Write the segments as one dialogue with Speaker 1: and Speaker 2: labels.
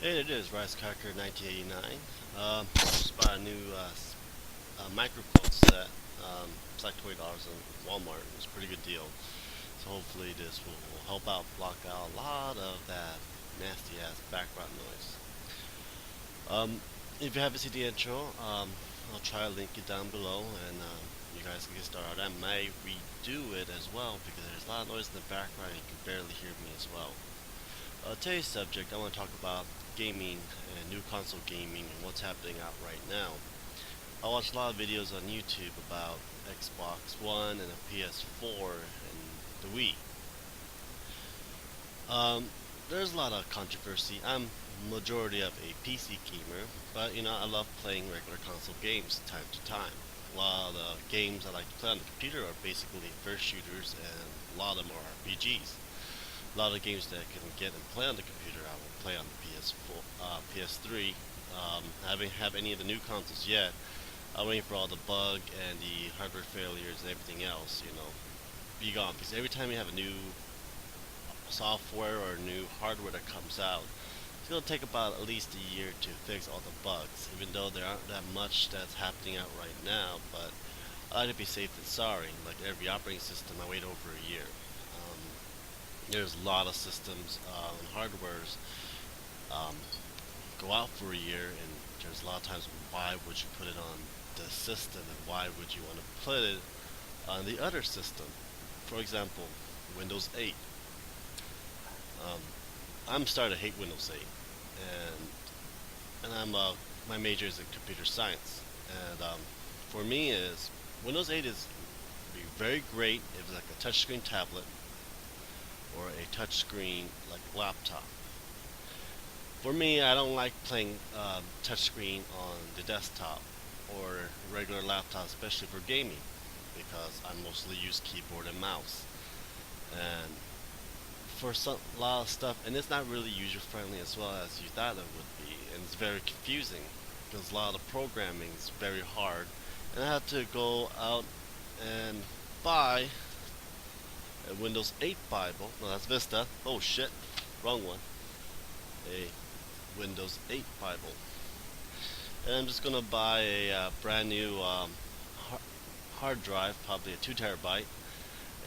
Speaker 1: Hey, it is Rizecracker 1989. Just bought a new microphone set. It's like $20 in Walmart. It's a pretty good deal. So hopefully this will help out block out a lot of that nasty ass background noise. Um, if you haven't seen the intro, I'll try to link it down below, and you guys can get started. I might redo it as well because there's a lot of noise in the background and you can barely hear me as well. Today's subject, I want to talk about gaming and new console gaming and what's happening out right now. I watch a lot of videos on YouTube about Xbox One and a PS4 and the Wii. Um, there's a lot of controversy. I'm majority of a PC gamer, but I love playing regular console games time to time. A lot of the games I like to play on the computer are basically first shooters, and a lot of them are RPGs. A lot of games that I can get and play on the computer, I will play on the PS4, PS3. I haven't have any of the new consoles yet. I'm waiting for all the bug and the hardware failures and everything else, be gone. Because every time you have a new software or new hardware that comes out, it's gonna take about at least a year to fix all the bugs. Even though there aren't that much that's happening out right now, but I like to be safe than sorry. Like every operating system, I wait over a year. There's a lot of systems and hardwares um, go out for a year, and there's a lot of times why would you put it on the system and why would you want to put it on the other system? For example, Windows 8. Um, I'm starting to hate Windows 8, and my major is in computer science, and for me is Windows 8 is be very great if it's like a touchscreen tablet or a touchscreen like laptop. For me, I don't like playing touchscreen on the desktop or regular laptop, especially for gaming, because I mostly use keyboard and mouse. And for a lot of stuff, and it's not really user friendly as well as you thought it would be, and it's very confusing because a lot of the programming is very hard, and I had to go out and buy a Windows 8 Bible. No, that's Vista. Oh shit, wrong one. A Windows 8 Bible. And I'm just gonna buy a brand new hard drive, probably a 2 terabyte,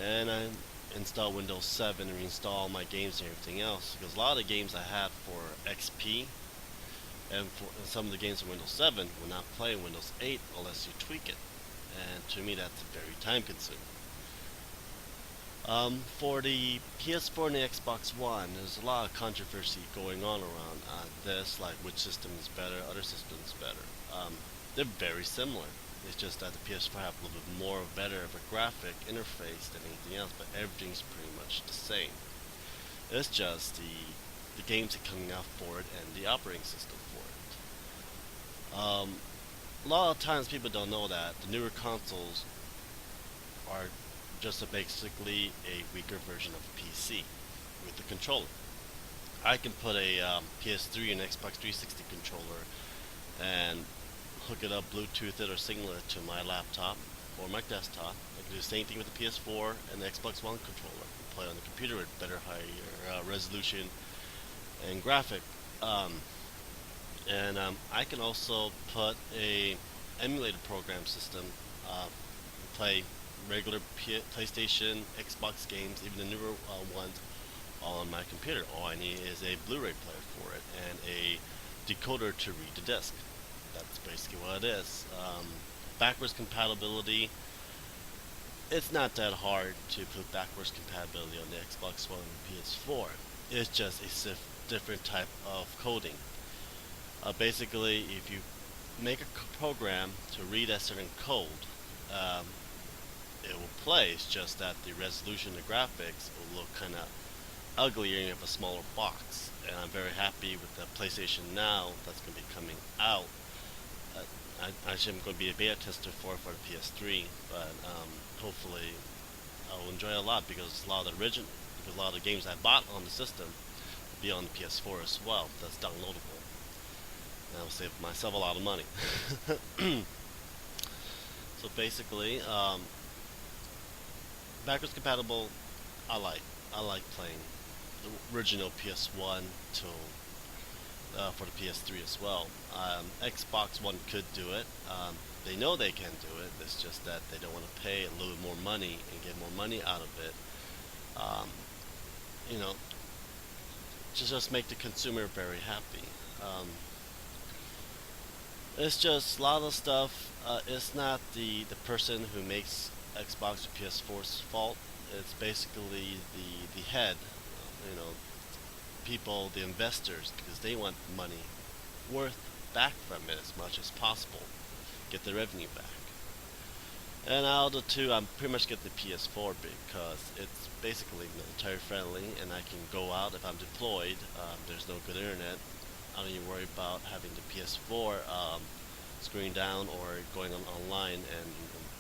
Speaker 1: and I install Windows 7 and reinstall all my games and everything else. Because a lot of the games I had for XP and some of the games in Windows 7 will not play in Windows 8 unless you tweak it. And to me, that's very time consuming. For the PS4 and the Xbox One, there's a lot of controversy going on around this, like which system is better, other systems better. They're very similar. It's just that the PS4 have a little bit more better of a graphic interface than anything else, but everything's pretty much the same. It's just the games that are coming out for it and the operating system for it. A lot of times people don't know that the newer consoles are just basically a weaker version of a PC with the controller. I can put a PS3 and Xbox 360 controller and hook it up, Bluetooth it, or signal it to my laptop or my desktop. I can do the same thing with the PS4 and the Xbox One controller. Play on the computer with better higher resolution and graphic. And I can also put a emulated program system, play regular PlayStation, Xbox games, even the newer ones, all on my computer. All I need is a Blu-ray player for it and a decoder to read the disc. That's basically what it is. Backwards compatibility. It's not that hard to put backwards compatibility on the Xbox One and PS4. It's just a different type of coding. Basically, if you make a program to read a certain code, um, it will play. It's just that the resolution, the graphics will look kind of uglier and you have a smaller box. And I'm very happy with the PlayStation Now that's going to be coming out. Actually, I'm going to be a beta tester for the PS3, but hopefully I'll enjoy it a lot because a lot of the games I bought on the system will be on the PS4 as well. That's downloadable. And I'll save myself a lot of money. So basically, backwards compatible, I like. I like playing the original PS1 till for the PS3 as well. Xbox One could do it. They know they can do it. It's just that they don't want to pay a little more money and get more money out of it. Um, you know, to just make the consumer very happy. Um, it's just a lot of stuff. It's not the person who makes Xbox or PS4's fault. It's basically the head, you know, people, the investors, because they want money worth back from it as much as possible, get the revenue back. And out of the two, I'm pretty much get the PS4 because it's basically military friendly, and I can go out if I'm deployed. There's no good internet. I don't even worry about having the PS4 screwing down or going online and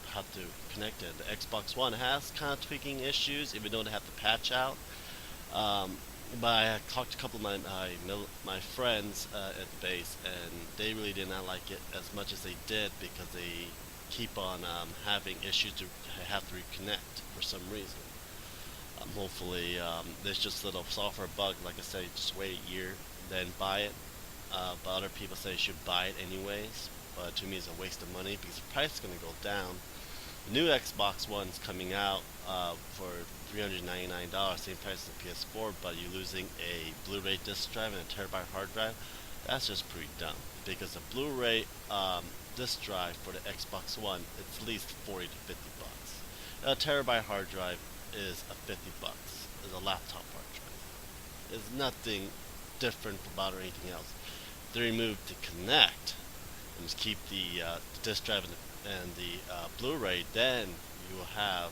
Speaker 1: have to connect it. The Xbox One has kind of tweaking issues, even though they have to patch out. Um, but I talked to a couple of my friends at the base, and they really did not like it as much as they did because they keep on having issues to have to reconnect for some reason. Hopefully, there's just a little software bug. Like I said, just wait a year, then buy it. But other people say you should buy it anyways. But to me, it's a waste of money because the price is going to go down. The new Xbox One's coming out for $399, same price as the PS4, but you're losing a Blu-ray disc drive and a terabyte hard drive. That's just pretty dumb because a Blu-ray disc drive for the Xbox One, it's at least 40 to 50 bucks. A terabyte hard drive is a 50 bucks. Is a laptop hard drive. It's nothing different about or anything else. If they remove the connect and just keep the disc drive and the Blu-ray, then you will have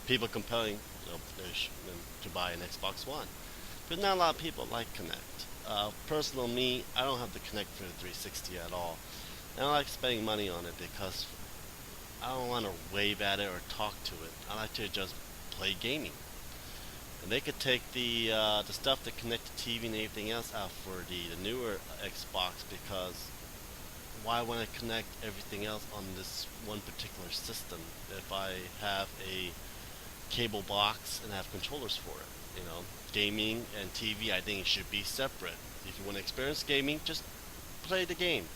Speaker 1: people compelling to buy an Xbox One. But not a lot of people like Connect. Personal me, I don't have the Connect for the 360 at all. I don't like spending money on it because I don't want to wave at it or talk to it. I like to just play gaming. And they could take the stuff that connect to TV and everything else out for the newer Xbox because why want to connect everything else on this one particular system if I have a cable box and have controllers for it? You know, gaming and TV, I think it should be separate. If you want to experience gaming, just play the game.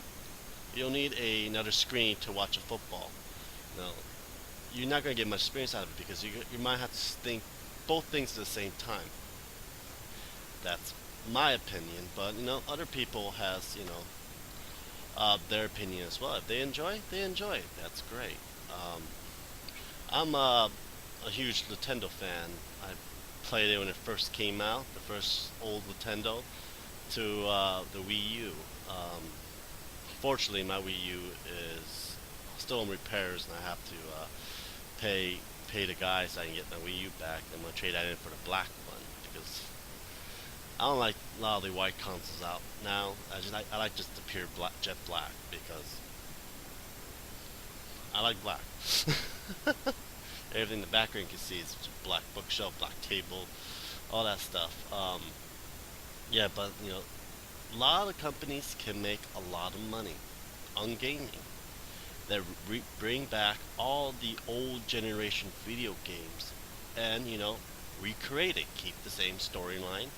Speaker 1: You don't need another screen to watch a football. No, you're not going to get much experience out of it because you might have to think both things at the same time. That's my opinion, but other people has their opinion as well. If they enjoy, they enjoy. That's great. I'm a huge Nintendo fan. I played it when it first came out, the first old Nintendo, to the Wii U. Fortunately, my Wii U is still in repairs, and I have to pay the guy so I can get my Wii U back. I'm gonna trade that in for the black one because I don't like a lot of the white consoles out now. I like just the pure jet black because I like black. Everything in the background you can see is black bookshelf, black table, all that stuff. Yeah, but a lot of companies can make a lot of money on gaming. They bring back all the old generation video games and recreate it, keep the same storyline,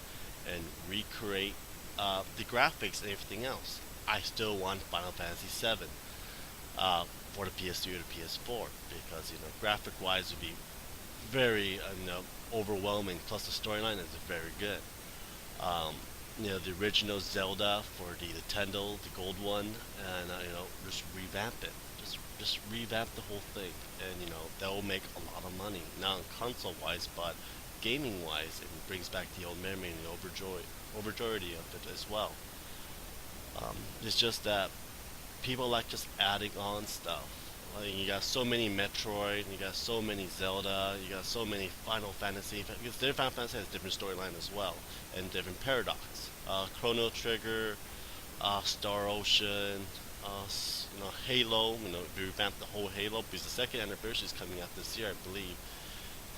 Speaker 1: and recreate the graphics and everything else. I still want Final Fantasy VII for the PS3 or the PS4 because graphic-wise it would be very overwhelming. Plus the storyline is very good. The original Zelda for the Nintendo, the gold one, and just revamp it. Just revamp the whole thing, and that will make a lot of money. Not console-wise, but gaming-wise, it brings back the old memory and the overjoyedy of it as well. It's just that people like just adding on stuff. Like you got so many Metroid, you got so many Zelda, you got so many Final Fantasy. Because their Final Fantasy has a different storyline as well, and different paradox. Chrono Trigger, Star Ocean, Halo. We revamped the whole Halo because the second anniversary is coming out this year, I believe,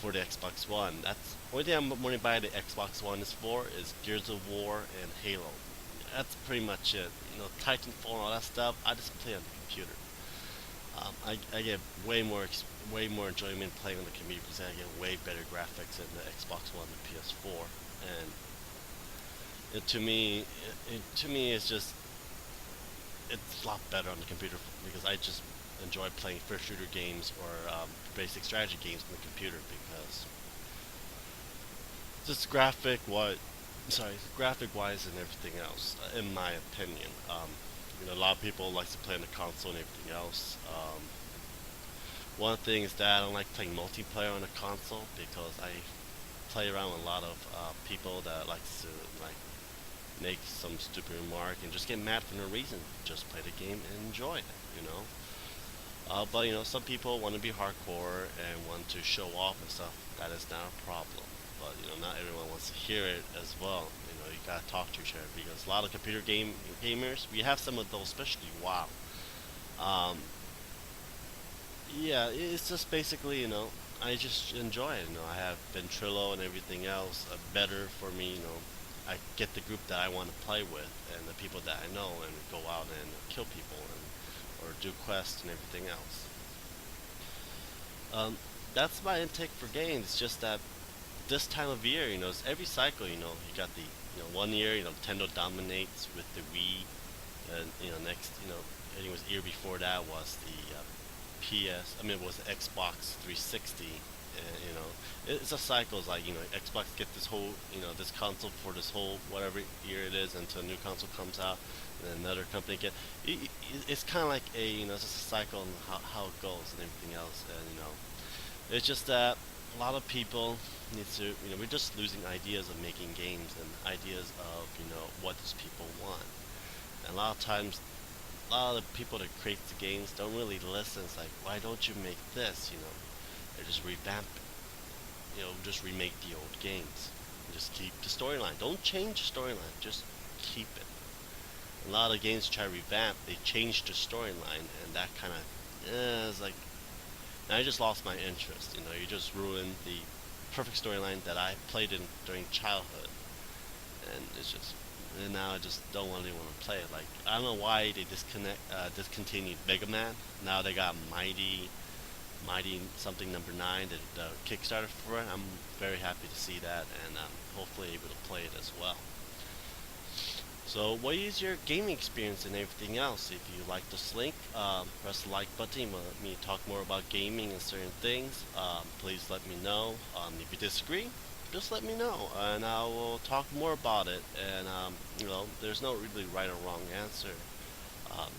Speaker 1: for the Xbox One. That's the only thing I'm going to buy the Xbox One is Gears of War and Halo. That's pretty much it. Titanfall and all that stuff, I just play on the computer. I get way more enjoyment playing on the computer because I get way better graphics in the Xbox One and PS4, and to me, to me, it's just it's a lot better on the computer because I just enjoy playing first shooter games or basic strategy games on the computer because just graphic wise and everything else, in my opinion. A lot of people like to play on the console and everything else. One thing is that I don't like playing multiplayer on a console because I play around with a lot of people that likes to like make some stupid remark and just get mad for no reason. Just play the game and enjoy it, you know. But some people want to be hardcore and want to show off and stuff. That is not a problem. But not everyone wants to hear it as well. You gotta talk to each other because a lot of gamers, we have some of those, especially WoW. Um, yeah, it's just basically, I just enjoy it. I have Ventrilo and everything else better for me. I get the group that I want to play with and the people that I know and go out and kill people and or do quests and everything else. Um, that's my intake for games. It's just that this time of year, it's every cycle. You got the one year, Nintendo dominates with the Wii, and next, I think it was year before that was the PS. I mean, it was the Xbox 360. It's a cycle. It's like Xbox get this whole this console for this whole whatever year it is until a new console comes out, and then another company get. It's kind of like it's just a cycle and how it goes and everything else, and it's just that a lot of people need to we're just losing ideas of making games and ideas of what does people want, and a lot of times a lot of the people that create the games don't really listen. It's like, why don't you make this? They just revamp it. Just remake the old games. And just keep the storyline. Don't change the storyline. Just keep it. A lot of games try to revamp. They change the storyline, and that kind of is like. Now I just lost my interest. You just ruined the perfect storyline that I played in during childhood, and it's just. And now I just don't really want to play it. Like I don't know why they discontinued Mega Man. Now they got Mighty something number 9, the Kickstarter for it. I'm very happy to see that, and hopefully able to play it as well. So, what is your gaming experience and everything else? If you like this link, press the like button. You want me to talk more about gaming and certain things, please let me know. If you disagree, just let me know, and I will talk more about it. And there's no really right or wrong answer. Um,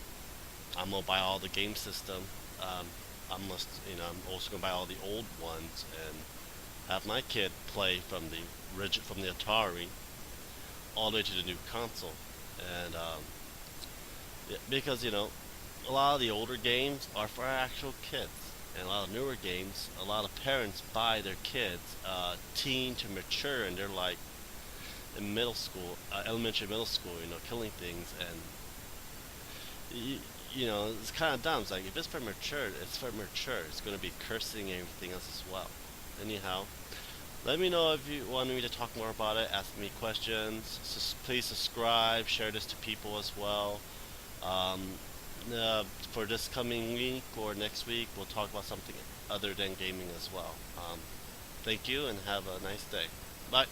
Speaker 1: I'm gonna buy all the game system. Um, I'm also gonna buy all the old ones and have my kid play from the Atari all the way to the new console. And yeah, because a lot of the older games are for actual kids, and a lot of newer games, a lot of parents buy their kids teen to mature, and they're like in middle school, elementary, middle school, killing things, and it's kind of dumb. It's like if it's for mature, it's for mature. It's going to be cursing and everything else as well. Anyhow, let me know if you want me to talk more about it. Ask me questions. Please subscribe. Share this to people as well. Um, for this coming week or next week, we'll talk about something other than gaming as well. Thank you and have a nice day. Bye.